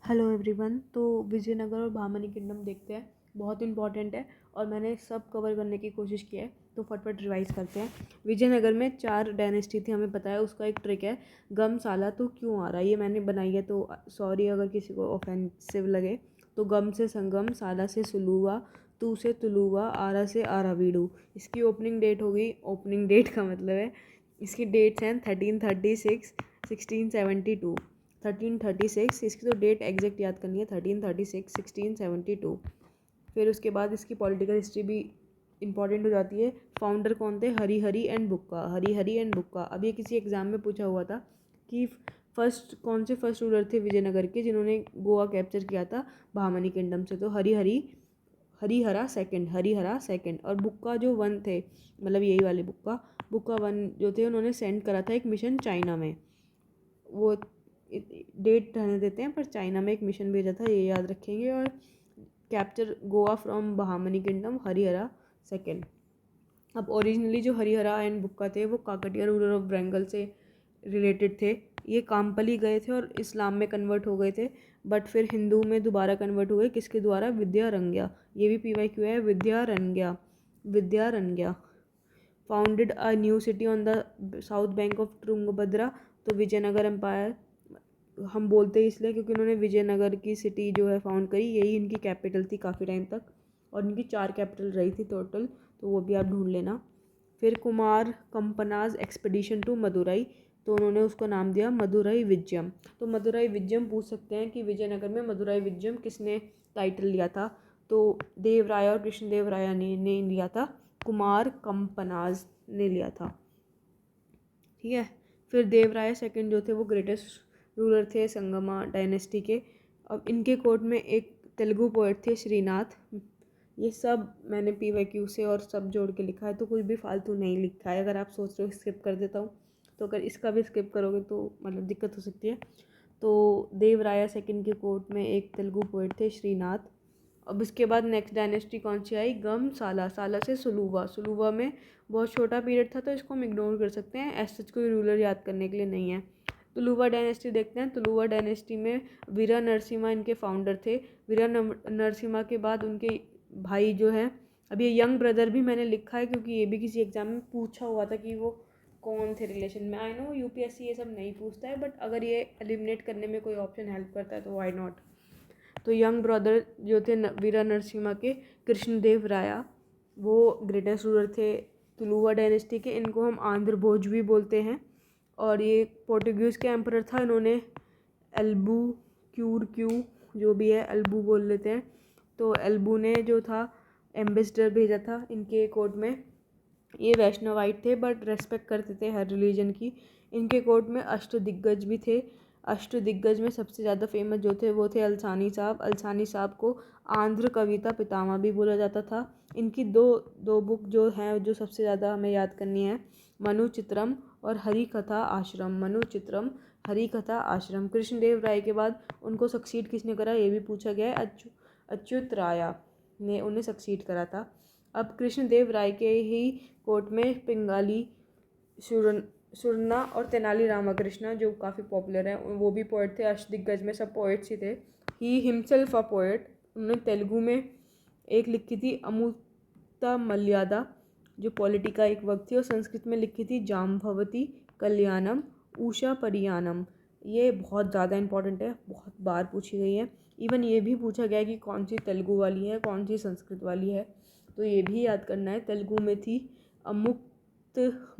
Hello everyone. तो विजयनगर और Bahmani kingdom देखते हैं, बहुत इंपॉर्टेंट है और मैंने सब कवर करने की कोशिश की है, तो फटफट रिवाइज करते हैं। विजयनगर में 4 डायनेस्टी थी, हमें पता है। उसका एक ट्रिक है, गम साला तो क्यों आ रहा है, ये मैंने बनाई है, तो सॉरी अगर किसी को ऑफेंसिव लगे। तो गम से संगम, साला से सुलूवा, तू से तुलुवा, आरा से आरावीडू। इसकी ओपनिंग डेट होगी, ओपनिंग डेट का मतलब है इसकी डेट्स हैं 1336, 1672, 1336। इसकी तो डेट एग्जैक्ट याद करनी है, 1336, 1672। फिर उसके बाद इसकी पॉलिटिकल हिस्ट्री भी इंपॉर्टेंट हो जाती है। फाउंडर कौन थे? Hari Hari and Bukka, Hari Hari and Bukka. अब ये किसी एग्जाम में पूछा हुआ था कि कौन से फर्स्ट रूलर थे विजयनगर के जिन्होंने गोवा कैप्चर किया था बहामनी किंगडम से। तो हरिहरा सेकंड, हरिहरा सेकंड। और बुक्का जो वन थे, मतलब यही वाले बुक्का, बुक्का वन जो थे, उन्होंने सेंड करा था एक मिशन चाइना में। वो डेट रहने देते हैं, पर चाइना में एक मिशन भेजा था, ये याद रखेंगे। और capture Goa from Bahmani kingdom, Harihara second. अब ओरिजिनली जो हरिहरा एंड बुक्का थे वो काकटिया रूलर ऑफ बेंगल से रिलेटेड थे। ये कामपली गए थे और इस्लाम में कन्वर्ट हो गए थे, बट फिर हिंदू में दोबारा कन्वर्ट हुए। किसके द्वारा? विद्यारण्य। ये भी PYQ है, Vidyaranya, Vidyaranya. Founded a new city on the south bank of Tungabhadra. तो विजयनगर एम्पायर हम बोलते हैं इसलिए क्योंकि उन्होंने विजयनगर की सिटी जो है फाउंड करी, यही इनकी कैपिटल थी काफ़ी टाइम तक, और इनकी 4 कैपिटल रही थी टोटल, तो वो भी आप ढूंढ लेना। फिर कुमार कंपनाज एक्सपेडिशन टू मदुरई, तो उन्होंने उसको नाम दिया मदुरई विजयम। तो मदुरई विजयम पूछ सकते हैं कि विजयनगर में मदुरई विजयम किसने टाइटल लिया था? तो देवराय और कृष्णदेव राय ने लिया था, कुमार कंपनाज ने लिया था। ठीक है। फिर देवराय सेकंड जो थे वो ग्रेटेस्ट रूलर थे संगमा डायनेस्टी के। अब इनके कोर्ट में एक तेलुगु पोएट थे, श्रीनाथ। ये सब मैंने PYQ से और सब जोड़ के लिखा है, तो कुछ भी फालतू नहीं लिखा है। अगर आप सोच रहे हो स्किप कर देता हूँ, तो अगर इसका भी स्किप करोगे तो मतलब दिक्कत हो सकती है। तो देवराया सेकंड के कोर्ट में एक तेलुगु पोएट थे, श्रीनाथ। अब इसके बाद नेक्स्ट डायनेस्टी कौन सी आई? गम साला, साला से सुलुवा। सुलुवा में बहुत छोटा पीरियड था, तो इसको हम इग्नोर कर सकते हैं, ऐसा कोई रूलर याद करने के लिए नहीं है। तुलुवा डायनेस्टी देखते हैं। तुलुवा डायनेस्टी में वीरा नरसिम्हा इनके फाउंडर थे। वीरा नरसिम्हा के बाद उनके भाई जो है, अब ये यंग ब्रदर भी मैंने लिखा है क्योंकि ये भी किसी एग्जाम में पूछा हुआ था कि वो कौन थे रिलेशन में। आई नो UPSC ये सब नहीं पूछता है, बट अगर ये एलिमिनेट करने में कोई ऑप्शन हेल्प करता है तो वाई नॉट। तो यंग ब्रदर जो थे वीरा नरसिम्हा के, कृष्णदेव राया, वो ग्रेटेस्ट रूलर थे तुलुवा डायनेस्टी के। इनको हम आंध्र भोज भी बोलते हैं। और ये पोर्टुगीज़ के एम्परर था। इन्होंने एल्बू क्यू जो भी है, एल्बू बोल लेते हैं। तो एल्बू ने जो था एम्बेसडर भेजा था इनके कोर्ट में। ये वैष्णवाइट थे बट रेस्पेक्ट करते थे हर रिलीजन की। इनके कोर्ट में अष्टदिग्गज भी थे। अष्टदिग्गज में सबसे ज़्यादा फेमस जो थे वो थे अलसानी साहब। अलसानी साहब को आंध्र कविता पितामह भी बोला जाता था। इनकी दो दो बुक जो हैं, जो सबसे ज़्यादा हमें याद करनी है, मनु चित्रम और हरि कथा आश्रम। मनु चित्रम, हरि कथा आश्रम। कृष्णदेव राय के बाद उनको सक्सीड किसने करा, ये भी पूछा गया है। अच्युत राया ने उन्हें सक्सीड करा था। अब कृष्णदेव राय के ही कोर्ट में पिंगाली सुरना और तेनाली रामाकृष्णा जो काफ़ी पॉपुलर हैं, वो भी पोएट थे। अष्टदिग्गज में सब पोएट्स ही थे। He himself a poet. उन्होंने तेलुगु में एक लिखी थी अमृता मल्यादा, जो पॉलिटिका एक वक्त थी, और संस्कृत में लिखी थी जाम्भवती कल्याणम उषा परियानम। ये बहुत ज़्यादा इंपॉर्टेंट है, बहुत बार पूछी गई है। इवन ये भी पूछा गया है कि कौन सी तेलुगु वाली है, कौन सी संस्कृत वाली है, तो ये भी याद करना है। तेलुगु में थी अमुक्त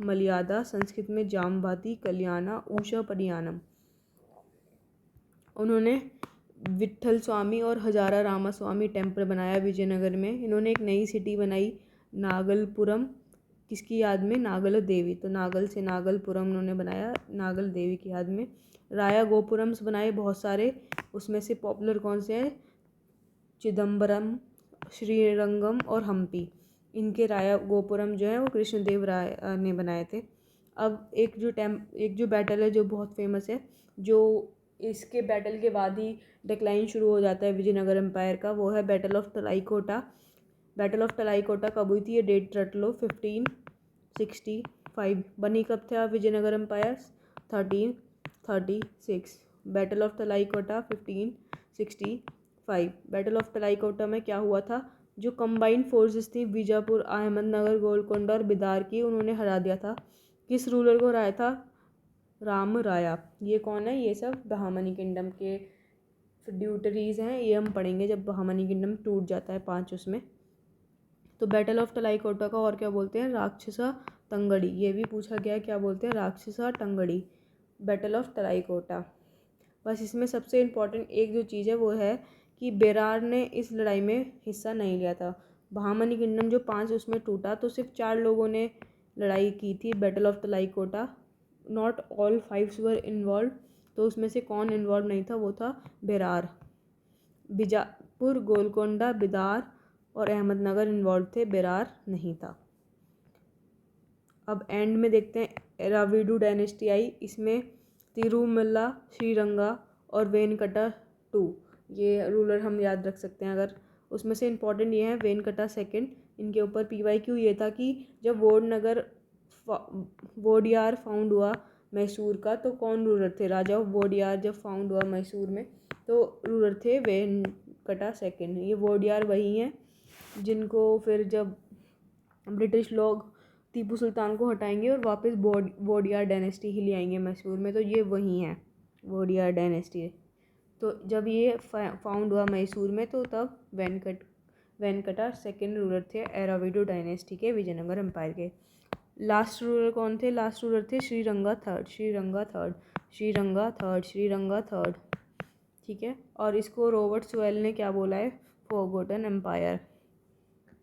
मल्यादा, संस्कृत में जाम्बाती कल्याणा उषा परियानम। उन्होंने विट्ठल स्वामी और हजारा रामा स्वामी टेम्पल बनाया विजयनगर में। इन्होंने एक नई सिटी बनाई नागलपुरम, किसकी याद में? नागल देवी। तो नागल से नागलपुरम उन्होंने बनाया नागल देवी की याद में। राया गोपुरम्स बनाए बहुत सारे, उसमें से पॉपुलर कौन से हैं? चिदम्बरम, श्रीरंगम और हम्पी। इनके राया गोपुरम जो है वो कृष्णदेव राय ने बनाए थे। अब एक जो बैटल है जो बहुत फेमस है, जो इसके बैटल के बाद ही डिक्लाइन शुरू हो जाता है विजयनगर एम्पायर का, वो है बैटल ऑफ तलाईकोटा। बैटल ऑफ तलाईकोटा कब हुई थी, ये डेट रट लो, 1565। बनी कब था Vijayanagar empire? 1336। Battle of Talikota 15 1865। Battle of Talikota में क्या हुआ था, जो कंबाइंड फोर्सेस थी बीजापुर, अहमदनगर, गोलकोंडा और बिदार की, उन्होंने हरा दिया था। किस रूलर को हराया था, राम राया। ये कौन है, ये सब बहामनी किंगडम के फ्यूडरीज हैं, ये हम पढ़ेंगे जब बहामनी किंगडम टूट जाता है 5 उसमें। तो बैटल ऑफ तलाईकोटा का और क्या बोलते हैं, राक्षसा तंगड़ी। ये भी पूछा गया है, क्या बोलते हैं, राक्षसा तंगड़ी, बैटल ऑफ तलाईकोटा। बस इसमें सबसे इम्पॉर्टेंट एक जो चीज़ है वो है कि बेरार ने इस लड़ाई में हिस्सा नहीं लिया था। बहामनी किंगडम जो 5 उसमें टूटा तो सिर्फ 4 लोगों ने लड़ाई की थी battle of Talikota, not all 5 were involve. तो उसमें से कौन इन्वॉल्व नहीं था, वो था बेरार। बीजापुर, गोलकोंडा, बिदार और अहमदनगर इन्वॉल्व थे, बेरार नहीं था। अब एंड में देखते हैं एराविडू डायनेस्टी आई, इसमें तिरुमला, श्रीरंगा और वेनकटा टू, ये रूलर हम याद रख सकते हैं अगर। उसमें से इम्पॉर्टेंट ये है वेनकटा सेकंड। इनके ऊपर PYQ ये था कि जब वोडियार फाउंड हुआ मैसूर का, तो कौन रूलर थे, राजा वोडियार जब फाउंड हुआ मैसूर में तो रूलर थे वेनकटा सेकंड। ये वोडियार वही हैं जिनको फिर जब ब्रिटिश लोग टीपू सुल्तान को हटाएंगे और वापस वोडियार डायनेस्टी ही ले आएंगे मैसूर में, तो ये वही हैं वोडियार डायनेस्टी। तो जब ये फाउंड हुआ मैसूर में तो तब वेनकटा सेकंड रूलर थे एराविडो डायनेस्टी के, विजयनगर एम्पायर के। लास्ट रूलर कौन थे, लास्ट रूलर थे Sriranga third, Sriranga third, Sriranga third, Sriranga third. ठीक है, और इसको रॉबर्ट सुएल ने क्या बोला है, forgotten empire.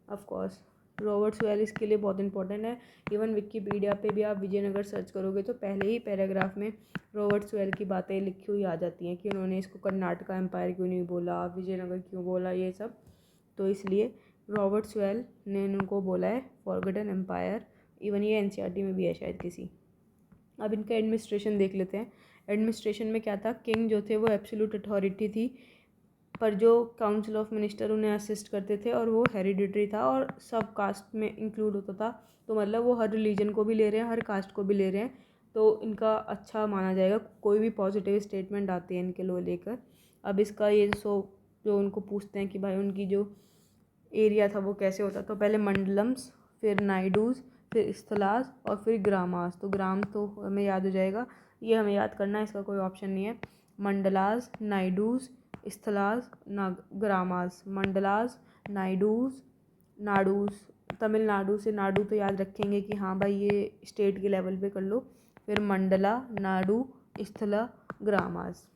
Of course Robert Sewell इसके लिए बहुत इंपॉर्टेंट है। इवन विकिपीडिया पे भी आप विजयनगर सर्च करोगे तो पहले ही पैराग्राफ में रॉबर्ट सुएल की बातें लिखी हुई आ जाती हैं कि उन्होंने इसको कर्नाटका एम्पायर क्यों नहीं बोला, विजयनगर क्यों बोला, ये सब। तो इसलिए रॉबर्ट सुएल ने उनको बोला है फॉरगॉटन एम्पायर। इवन ये NCERT में भी है शायद किसी। अब इनका एडमिनिस्ट्रेशन देख लेते हैं। एडमिनिस्ट्रेशन में क्या था, किंग जो थे वो एब्सोल्यूट अथॉरिटी थी, पर जो काउंसिल ऑफ मिनिस्टर उन्हें असिस्ट करते थे और वो हेरिडिटरी था और सब कास्ट में इंक्लूड होता था। तो मतलब वो हर रिलीजन को भी ले रहे हैं, हर कास्ट को भी ले रहे हैं, तो इनका अच्छा माना जाएगा। कोई भी पॉजिटिव स्टेटमेंट आते हैं इनके लो लेकर। अब इसका ये जो उनको पूछते हैं कि भाई उनकी जो एरिया था वो कैसे होता, तो पहले मंडलम्स, फिर नाइडूज, फिर स्थलास और फिर ग्रामास। तो ग्राम तो हमें याद हो जाएगा, ये हमें याद करना है, इसका कोई ऑप्शन नहीं है। मंडलास, नाइडूज, स्थलास, ग्रामास। मंडलास, नाइडूज, नाडूज, तमिलनाडु से नाडू तो याद रखेंगे कि हाँ भाई ये स्टेट के लेवल पे कर लो। फिर मंडला, नाडू, स्थला, ग्रामास।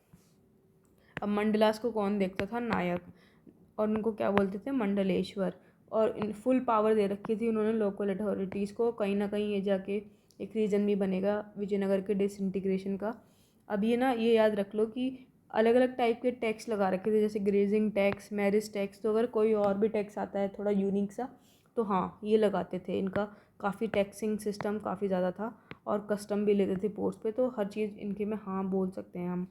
अब मंडलास को कौन देखता था, नायक, और उनको क्या बोलते थे, मंडलेश्वर। और इन फुल पावर दे रखी थी उन्होंने लोकल अथॉरिटीज़ को। कहीं ना कहीं ये जाके एक रीज़न भी बनेगा विजयनगर के डिसइंटीग्रेशन का। अब ये ना ये याद रख लो कि अलग अलग टाइप के टैक्स लगा रखे थे, जैसे ग्रेजिंग टैक्स, मैरिज टैक्स। तो अगर कोई और भी टैक्स आता है थोड़ा यूनिक सा तो हाँ ये लगाते थे। इनका काफ़ी टैक्सिंग सिस्टम काफ़ी ज़्यादा था और कस्टम भी लेते थे पोस्ट पे, तो हर चीज़ इनके में हाँ बोल सकते हैं हम।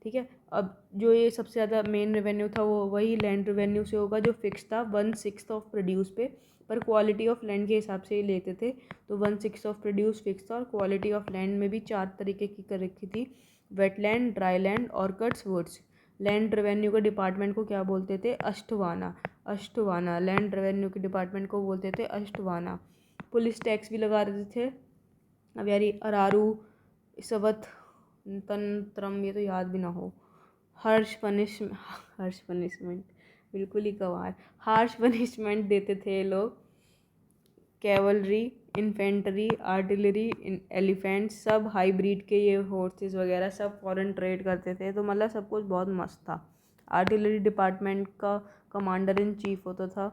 ठीक है, अब जो ये सबसे ज़्यादा मेन रेवेन्यू था वो वही लैंड रेवेन्यू से होगा जो फिक्स था 1/6 ऑफ प्रोड्यूस पे, पर क्वालिटी ऑफ लैंड के हिसाब से ही लेते थे। तो 1/6 ऑफ प्रोड्यूस फिक्स था और क्वालिटी ऑफ लैंड में भी 4 तरीके की कर रखी थी, wetland, dry land, orchards, woods. Land revenue के डिपार्टमेंट को क्या बोलते थे, अष्टवाना। अष्टवाना लैंड रेवेन्यू के डिपार्टमेंट को बोलते थे अष्टवाना। पुलिस टैक्स भी लगा देते थे। अब यार अरारू, सवत, तंत्रम, ये तो याद भी ना हो। हर्ष पनिशमेंट बिल्कुल ही गंवार। हार्श पनिशमेंट देते थे ये लोग। कैवलरी, इन्फेंट्री, आर्टिलरी, एलिफेंट, सब हाईब्रिड के ये हॉर्सेस वगैरह सब फॉरेन ट्रेड करते थे। तो मतलब सब कुछ बहुत मस्त था। आर्टिलरी डिपार्टमेंट का कमांडर इन चीफ होता था।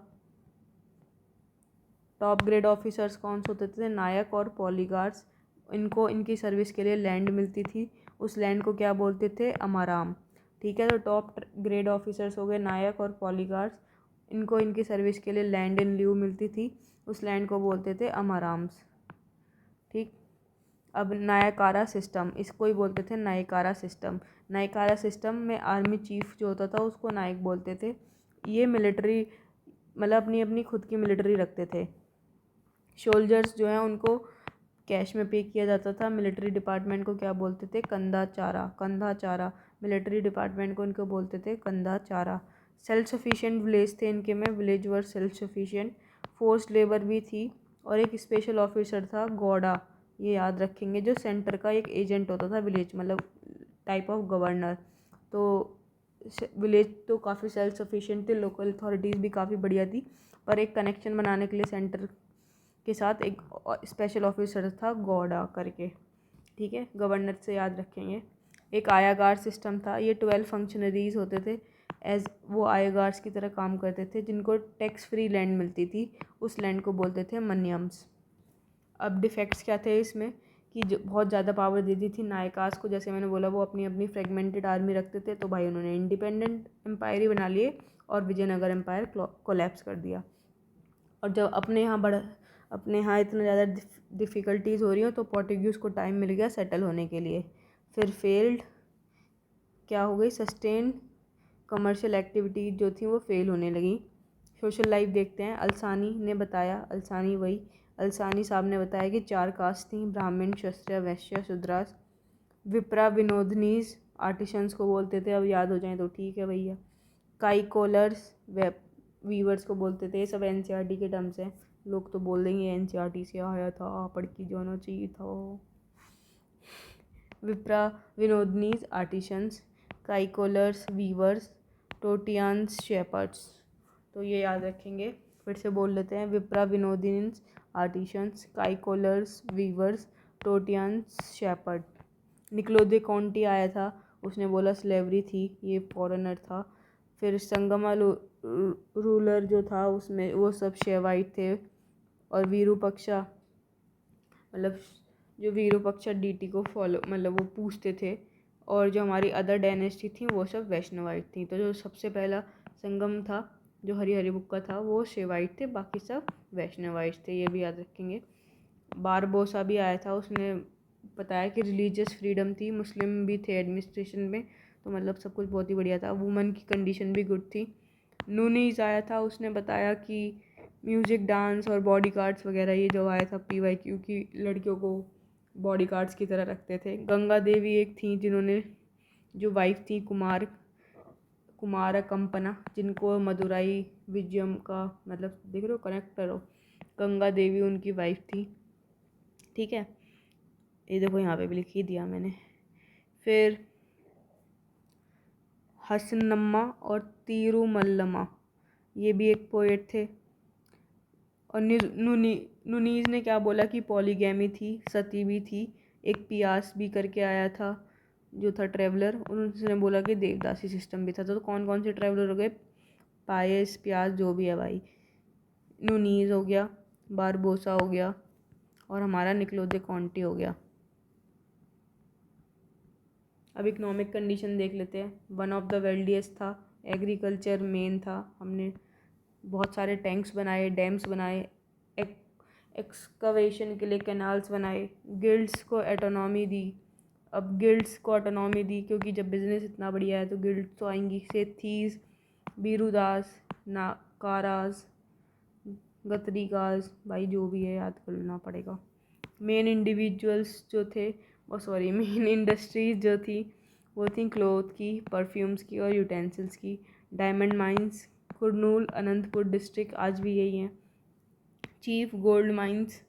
टॉप ग्रेड ऑफिसर्स कौन से होते थे, नायक और पॉलीगार्ड्स। इनको इनकी सर्विस के लिए लैंड मिलती थी, उस लैंड को क्या बोलते थे, अमाराम। ठीक है, तो टॉप ग्रेड ऑफिसर्स हो गए नायक और पॉलीगार्ड्स। इनको इनकी सर्विस के लिए लैंड इन ल्यू मिलती थी, उस लैंड को बोलते थे अमाराम्स। ठीक, अब नायकारा सिस्टम, इसको ही बोलते थे नायकारा सिस्टम। नायकारा सिस्टम में आर्मी चीफ जो होता था उसको नायक बोलते थे। ये मिलिट्री मतलब अपनी अपनी खुद की मिलिट्री रखते थे। सोल्जर्स जो हैं उनको कैश में पे किया जाता था। मिलिट्री डिपार्टमेंट को क्या बोलते थे, कंधा चारा। कंधा चारा मिलिट्री डिपार्टमेंट को इनको बोलते थे कंधा चारा। सेल्फ सफिशिएंट विलेज थे इनके में, विलेज वर सेल्फ सफिशिएंट। फोर्स्ड लेबर भी थी। और एक स्पेशल ऑफिसर था गौड़ा, ये याद रखेंगे, जो सेंटर का एक एजेंट होता था विलेज, मतलब टाइप ऑफ गवर्नर। तो विलेज तो काफ़ी सेल्फ सफिशिएंट थे, लोकल अथॉरिटीज़ भी काफ़ी बढ़िया थी, पर एक कनेक्शन बनाने के लिए सेंटर के साथ एक स्पेशल ऑफिसर था गौड़ा करके, ठीक है, गवर्नर से याद रखेंगे। एक आयागार सिस्टम था, ये 12 फंक्शनरीज होते थे, एज वो आयागार्स की तरह काम करते थे, जिनको टैक्स फ्री लैंड मिलती थी, उस लैंड को बोलते थे मन्यम्स। अब डिफेक्ट्स क्या थे इसमें कि जो बहुत ज़्यादा पावर दे दी थी नायकास को, जैसे मैंने बोला वो अपनी अपनी फ्रेगमेंटेड आर्मी रखते थे, तो भाई उन्होंने इंडिपेंडेंट एम्पायर ही बना लिए और विजयनगर एम्पायर कोलैप्स कर दिया। और जब अपने यहाँ इतना ज़्यादा डिफ़िकल्टीज़ हो रही हो, तो पोर्टुगीज़ को टाइम मिल गया सेटल होने के लिए। फिर फेल्ड क्या हो गई, सस्टेन कमर्शियल एक्टिविटी जो थी वो फेल होने लगी। सोशल लाइफ देखते हैं, अलसानी साहब ने बताया कि 4 कास्ट थी, ब्राह्मण, क्षत्रिय, वैश्य, शूद्रास। विप्रा विनोदनीज आर्टिशंस को बोलते थे, अब याद हो जाए तो ठीक है भैया। काइकोलर्स वेब वीवर्स को बोलते थे, ये सब एनसीईआरटी के टर्म्स हैं, लोग तो बोल देंगे एनसीईआरटी से आया था, पढ़ के जाना चाहिए था। विप्रा विनोदनीज आर्टिशंस, काइकोलर्स वीवर्स, टोटियंस शेपर्ड्स, तो ये याद रखेंगे। फिर से बोल लेते हैं, विप्रा विनोदनीज आर्टिशंस, काइकोलर्स वीवर्स, टोटियंस शेपर्ड। निक्लो दे कॉन्टी आया था, उसने बोला स्लेवरी थी, ये फॉरेनर था। फिर संगमा रूलर जो था उसमें वो सब शेवाइट थे। और वीरूपक्षा, मतलब जो वीरूपक्षा डीटी को फॉलो मतलब वो पूछते थे। और जो हमारी अदर डायनेस्टी थी वो सब वैष्णवाइट थी। तो जो सबसे पहला संगम था जो हरी बुक्का था वो शेवाइट थे, बाकी सब वैष्णवाइट थे, ये भी याद रखेंगे। बारबोसा भी आया था, उसने बताया कि रिलीजियस फ्रीडम थी, मुस्लिम भी थे एडमिनिस्ट्रेशन में, तो मतलब सब कुछ बहुत ही बढ़िया था। वुमेन की कंडीशन भी गुड थी। नूनीज आया था, उसने बताया कि म्यूज़िक, डांस और बॉडी गार्ड्स वगैरह, ये जो आया था PYQ की लड़कियों को बॉडी गार्ड्स की तरह रखते थे। गंगा देवी एक थी जिन्होंने, जो वाइफ थी कुमार कंपना, जिनको मदुराई विजयम का मतलब देख रहे हो, कनेक्ट करो, गंगा देवी उनकी वाइफ थी, ठीक है, ये देखो यहाँ पे भी लिख ही दिया मैंने। फिर हसनम्मा और तिरुमल्लमा, ये भी एक पोएट थे। और नुनीज ने क्या बोला कि पॉलीगैमी थी, सती भी थी। एक पियास भी करके आया था जो था ट्रैवलर, उन्होंने बोला कि देवदासी सिस्टम भी था। तो कौन कौन से ट्रैवलर हो गए, पायस, पियास, जो भी है भाई। नुनीज हो गया, बारबोसा हो गया, और हमारा निक्लो दे कॉन्टी हो गया। अब इकोनॉमिक कंडीशन देख लेते हैं। वन ऑफ द वेल्डियस्ट था, एग्रीकल्चर मेन था, हमने बहुत सारे टैंक्स बनाए, डैम्स बनाए, एक्सकवेशन के लिए कैनाल्स बनाए, गिल्ड्स को ऑटोनॉमी दी। अब गिल्ड्स को ऑटोनॉमी दी क्योंकि जब बिज़नेस इतना बढ़िया है तो गिल्ड्स तो आएंगी। सेथीज, बीरूदास, नाकाराज, गतरीगाज, भाई जो भी है याद करना पड़ेगा। मेन इंडिविजुअल्स जो थे मेन इंडस्ट्रीज जो थी वो थी क्लोथ की, परफ्यूम्स की और यूटेंसिल्स की। Diamond mines, Kurnool, Anantapur district आज भी यही हैं। Chief gold mines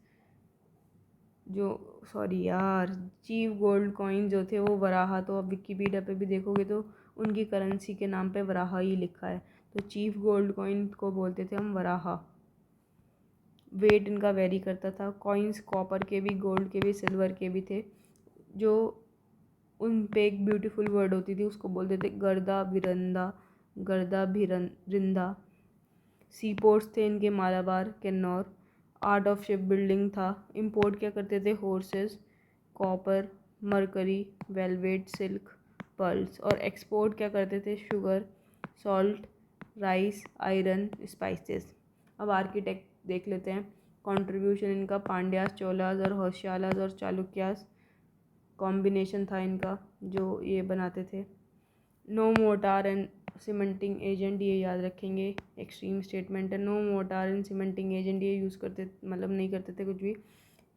chief gold coin जो थे वो वराहा, तो अब विकीपीडिया पे भी देखोगे तो उनकी करेंसी के नाम पे वराहा ही लिखा है, तो चीफ गोल्ड कॉइन को बोलते थे हम वराहा। वेट इनका वेरी करता था। कॉइन्स कॉपर के भी, गोल्ड के भी, सिल्वर के भी थे। जो उन पे एक ब्यूटीफुल वर्ड होती थी उसको बोलते थे गर्दा भिरिंदा। सी पोर्ट्स थे इनके, Malabar, Kinnaur. Art of ship building था। इंपोर्ट क्या करते थे, horses, copper, mercury, velvet, silk, pearls. और एक्सपोर्ट क्या करते थे, sugar, salt, rice, iron, spices. अब आर्किटेक्ट देख लेते हैं। कंट्रीब्यूशन इनका पांड्यास, चोलास और होशियालास और चालुक्यास कॉम्बिनेशन था इनका, जो ये बनाते थे। No mortar and cementing agent, ये याद रखेंगे, एक्सट्रीम स्टेटमेंट है। No mortar and cementing agent ये यूज़ करते मतलब नहीं करते थे कुछ भी।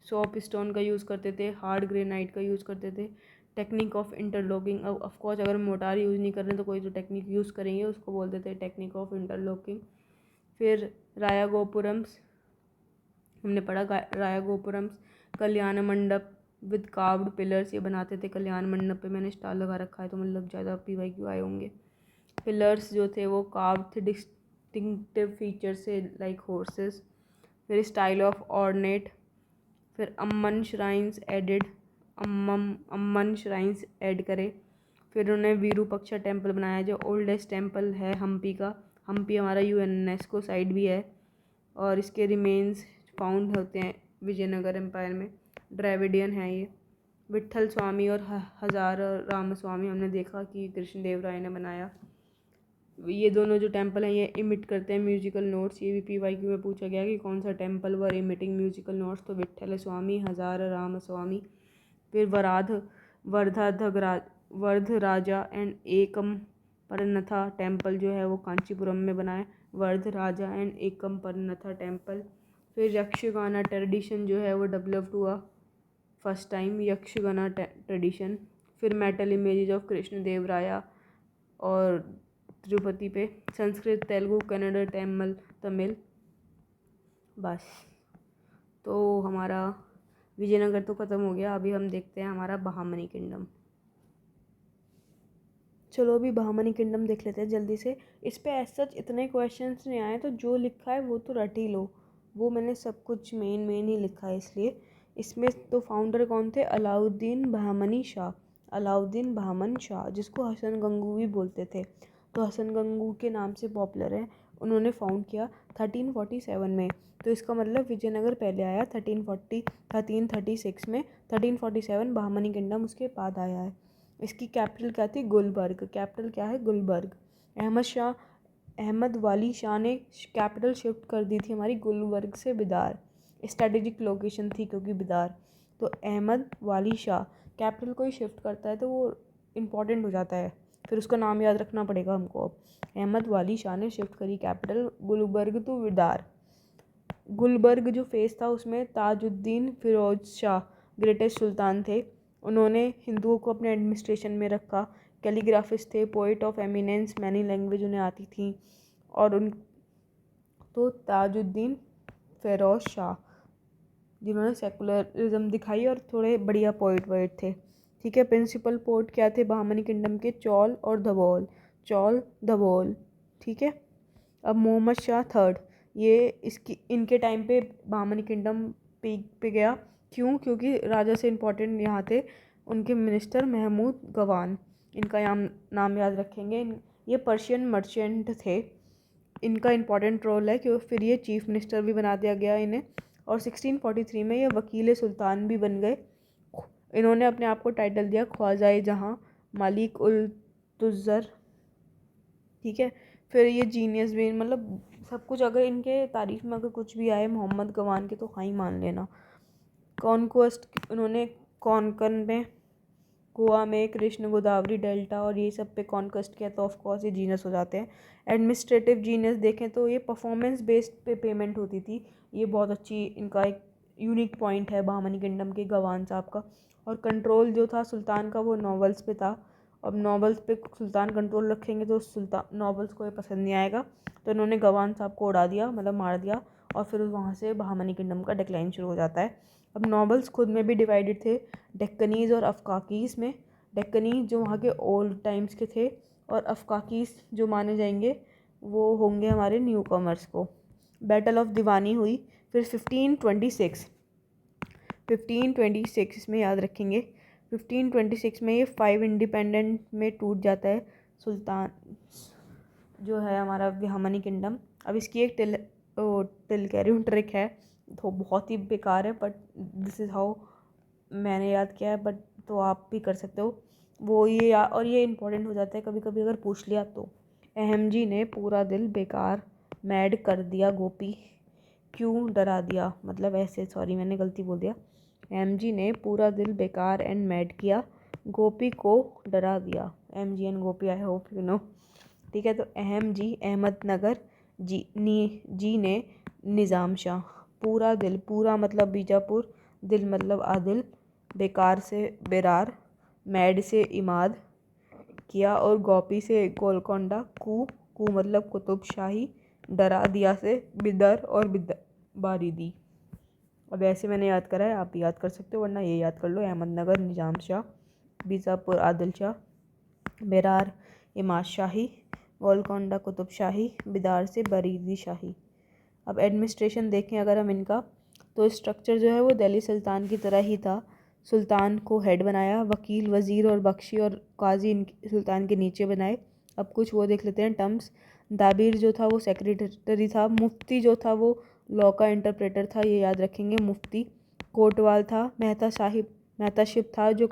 सॉप स्टोन का यूज़ करते थे, हार्ड ग्रेनाइट का यूज़ करते थे। Technique of interlocking. अब ऑफकोर्स अगर मोटार यूज़ नहीं कर रहे तो कोई तो टेक्निक यूज़ करेंगे, उसको बोल देते हैं टेक्निक ऑफ इंटरलॉकिंग। फिर राया गोपुरम्स हमने पढ़ा, राया गोपुरम्स कल्याण मंडप विद कार्व्ड पिलर्स, ये बनाते थे कल्याण मंडप पे। मैंने स्टार लगा रखा है तो मतलब ज़्यादा PYQ आए होंगे। पिलर्स जो थे वो कार्व्ड थे डिस्टिंक्टिव फीचर से लाइक हॉर्सेस। फिर स्टाइल ऑफ ऑर्नेट, फिर Amman shrines added, Amman shrines add करे। फिर उन्होंने विरूपक्षा टेम्पल बनाया जो ओल्डेस्ट टेम्पल है हम्पी का। हम्पी हमारा यूनेस्को साइट भी है और इसके रिमेन्स फाउंड होते हैं विजयनगर एम्पायर में। द्रविडियन है ये। विट्ठल स्वामी और हजार राम स्वामी हमने देखा कि कृष्णदेव राय ने बनाया। ये दोनों जो टेम्पल हैं ये इमिट करते हैं म्यूजिकल नोट्स। ये भी PYQ में पूछा गया कि कौन सा टेम्पल वर इमिटिंग म्यूजिकल नोट्स, तो विट्ठल स्वामी, हजार राम स्वामी। फिर वर्धराजा एंड एकम परनथा टेम्पल जो है वो कांचीपुरम में बना है, वर्धराजा एंड एकम परनथा टेम्पल। फिर यक्षगाना ट्रेडिशन जो है वो डेवलप्ड हुआ फर्स्ट टाइम, यक्षगाना ट्रेडिशन। फिर मेटल इमेजेस ऑफ कृष्णदेव राया और तिरुपति पे, संस्कृत, तेलुगु, कन्नड़, तमिल। बस तो हमारा विजयनगर तो ख़त्म हो गया। अभी हम देखते हैं हमारा बहामनी किंगडम। चलो अभी बहामनी किंगडम देख लेते हैं जल्दी से। इस पे एज सच इतने क्वेश्चंस नहीं आए तो जो लिखा है वो तो रट ही लो, वो मैंने सब कुछ मेन ही लिखा है इसलिए। इसमें तो फाउंडर कौन थे? अलाउद्दीन बहामनी शाह, अलाउद्दीन बहामन शाह, जिसको हसन गंगू भी बोलते थे। तो हसन गंगू के नाम से पॉपुलर है। उन्होंने फाउंड किया 1347 में। तो इसका मतलब विजयनगर पहले आया 1336 में, 1347 बहामनी किंगडम उसके बाद आया है। इसकी कैपिटल क्या थी? गुलबर्ग। कैपिटल क्या है? गुलबर्ग। अहमद वाली शाह ने कैपिटल शिफ्ट कर दी थी हमारी गुलबर्ग से बिदार। स्ट्रेटेजिक लोकेशन थी क्योंकि बिदार। तो अहमद वाली शाह कैपिटल को ही शिफ्ट करता है तो वो इम्पॉर्टेंट हो जाता है, फिर उसका नाम याद रखना पड़ेगा हमको। अब अहमद वाली शाह ने शिफ्ट करी कैपिटल गुलबर्ग टू बिदार। गुलबर्ग जो फेस था उसमें ताजुद्दीन फिरोज शाह ग्रेटेस्ट सुल्तान थे। उन्होंने हिंदुओं को अपने एडमिनिस्ट्रेशन में रखा। कैलीग्राफिस्ट थे, poet of eminence, many language उन्हें आती थी। और उन तो ताजुद्दीन फिरोज शाह जिन्होंने सेकुलरिज्म दिखाई और थोड़े बढ़िया पोइट थे। ठीक है। प्रिंसिपल पोर्ट क्या थे बहामनी किंगडम के? चौल और धवोल, चौल धवोल। ठीक है। अब मोहम्मद शाह थर्ड, ये इनके टाइम पे बहामनी किंगडम पीक पे गया। क्यों? क्योंकि राजा से इम्पोर्टेंट यहाँ थे उनके मिनिस्टर महमूद गवान। इनका नाम याद रखेंगे। ये पर्शियन मर्चेंट थे। इनका इम्पोर्टेंट रोल है क्योंकि फिर ये चीफ मिनिस्टर भी बना दिया गया इन्हें। और 1643 में ये वकील सुल्तान भी बन गए। इन्होंने अपने आप को टाइटल दिया ख्वाजा जहाँ मालिक उल तुज़र। ठीक है। फिर ये जीनियस भी, मतलब सब कुछ अगर इनके तारीफ में अगर कुछ भी आए मोहम्मद गवान के तो हाँ ही मान लेना। कॉन्क्वेस्ट उन्होंने कॉन्कन में, गोवा में, कृष्ण गोदावरी डेल्टा और ये सब पे कॉन्क्वेस्ट किया तो ऑफकोर्स ये जीनियस हो जाते हैं। एडमिनिस्ट्रेटिव जीनियस देखें तो ये परफॉर्मेंस बेस्ड पे पेमेंट होती थी। ये बहुत अच्छी इनका एक यूनिक पॉइंट है बहामनी किंगडम के गवान साहब का। और कंट्रोल जो था सुल्तान का वो नॉवेल्स पे था। अब नॉवेल्स पे सुल्तान कंट्रोल रखेंगे तो सुल्तान नॉवेल्स को ये पसंद नहीं आएगा, तो इन्होंने गवान साहब को उड़ा दिया, मतलब मार दिया। और फिर वहाँ से बहामनी किंगडम का डिक्लाइन शुरू हो जाता है। अब नॉवेल्स खुद में भी डिवाइडेड थे, डेक्कनीज़ और अफकाकीज़ में। डेक्कनीज़ जो वहाँ के ओल्ड टाइम्स के थे और अफकाकीज़ जो माने जाएंगे वो होंगे हमारे न्यू कॉमर्स को। बैटल ऑफ दीवानी हुई फिर 1526 इसमें याद रखेंगे। 1526 में ये 5 इंडिपेंडेंट में टूट जाता है सुल्तान जो है हमारा बहामनी किंगडम। अब इसकी एक ट्रिक है तो बहुत ही बेकार है, बट दिस इज़ हाउ मैंने याद किया है, बट तो आप भी कर सकते हो। वो ये और ये इम्पोर्टेंट हो जाता है कभी कभी अगर पूछ लिया तो। अहमजी ने पूरा दिल बेकार मैड कर दिया गोपी क्यों डरा दिया, मतलब ऐसे, सॉरी मैंने गलती बोल दिया। अहमजी ने पूरा दिल बेकार एंड मैड किया, गोपी को डरा दिया। अहमजी and Gopi, I hope you know. ठीक है। तो अहमजी अहमदनगर जी ने निज़ाम शाह। पूरा दिल, पूरा मतलब बीजापुर, दिल मतलब आदिल, बेकार से बेरार, मैड से इमाद, किया और गोपी से गोलकोंडा, कू मतलब कुतुब शाही, डरा दिया से बिदर और बारीदी। अब ऐसे मैंने याद करा है, आप याद कर सकते हो, वरना ये याद कर लो। अहमदनगर निज़ाम शाह, बीजापुर आदिल शाह, बेरार इमाद शाही, गोलकोंडा कुतुब शाही, बिदार से बरीदी शाही। अब एडमिनिस्ट्रेशन देखें अगर हम इनका, तो स्ट्रक्चर जो है वो दिल्ली सुल्तान की तरह ही था। सुल्तान को हेड बनाया, वकील, वज़ीर और बख्शी और काजी सुल्तान के नीचे बनाए। अब कुछ वो देख लेते हैं टर्म्स। दाबिर जो था वो सेक्रेटरी था। मुफ्ती जो था वो लॉ का इंटरप्रेटर था, ये याद रखेंगे मुफ्ती। कोटवाल था। मेहताशिप था जो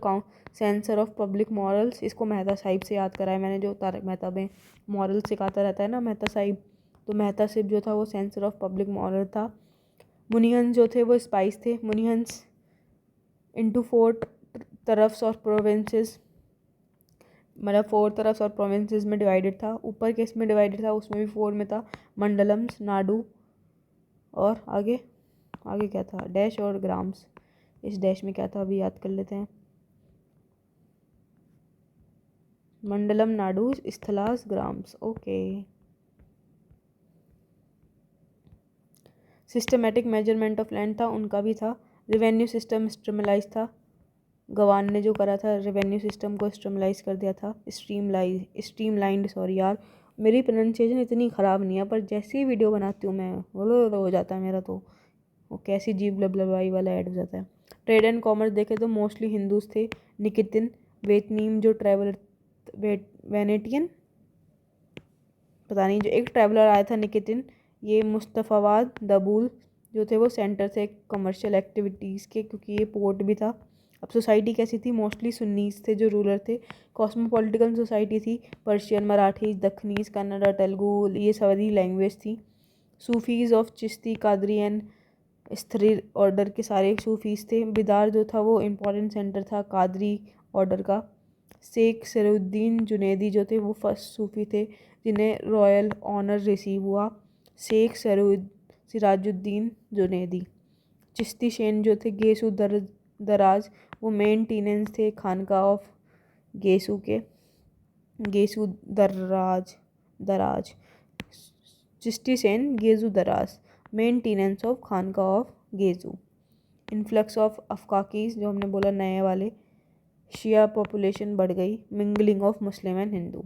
सेंसर ऑफ पब्लिक मॉरल्स, इसको मेहता साहिब से याद कराया मैंने, जो तारक मेहता में मॉरल सिखाता रहता है ना मेहता साहिब, तो मेहताशिप जो था वो सेंसर ऑफ पब्लिक मॉरल था। मुनिहंस जो थे वो स्पाइस थे। मुनिहंस इंटू 4 तरफ्स और प्रोविंसेस, मतलब 4 तरफ्स और प्रोविंसेस में डिवाइडेड था। ऊपर किस में डिवाइडेड था, उसमें भी 4 में था। मंडलम्स, नाडु और आगे आगे क्या था, डैश और ग्राम्स। इस डैश में क्या था अभी याद कर लेते हैं। मंडलम, नाडु, स्थलास, ग्राम्स। Okay. Systematic measurement of land था, उनका भी था। रेवेन्यू सिस्टम स्ट्रीमलाइज था, गवान ने जो करा था रेवेन्यू सिस्टम को स्ट्रीमलाइज कर दिया था। स्ट्रीमलाइंड, सॉरी यार मेरी प्रोनाउंसिएशन इतनी ख़राब नहीं है, पर जैसी ही वीडियो बनाती हूँ मैं वो हो जाता है मेरा, तो वो कैसी जीभ लबलबाई वाला ऐड हो जाता है। ट्रेड एंड कॉमर्स देखे तो मोस्टली हिंदूज थे। निकितिन वेतनीम जो ट्रैवलर, वेनेटियन पता नहीं, जो एक ट्रैवलर आया था निकितिन। ये मुस्तफ़ाबाद, दबूल जो थे वो सेंटर थे कमर्शियल एक्टिविटीज़ के, क्योंकि ये पोर्ट भी था। अब सोसाइटी कैसी थी, मोस्टली सुन्नीस थे जो रूलर थे। कॉस्मोपॉलिटिकल सोसाइटी थी, पर्शियन, मराठी, दखनीज, कन्नड़ा, तेलुगु, ये सारी लैंग्वेज थी। Sufis of Chishti, Qadri and स्थिर ऑर्डर के सारे सूफीज़ थे। बिदार जो था वो इम्पोर्टेंट सेंटर था कादरी ऑर्डर का। शेख सिराजुद्दीन जुनैदी जो थे वो फर्स्ट सूफी थे जिन्हें रॉयल ऑनर रिसीव हुआ। शेख सिराजुद्दीन जुनैदी। चिश्ती शेन जो थे गेसू दराज, वो मेन टीनेंस थे खानका ऑफ गेसू के। गेसू दराज Chishti saint Gesu Daraz, maintenance of खानका ऑफ गेजू। इन्फ्लक्स ऑफ अफकाकीज जो हमने बोला नए वाले, शिया पॉपुलेशन बढ़ गई। Mingling of Muslim and Hindu.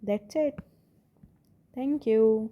That's it. Thank you.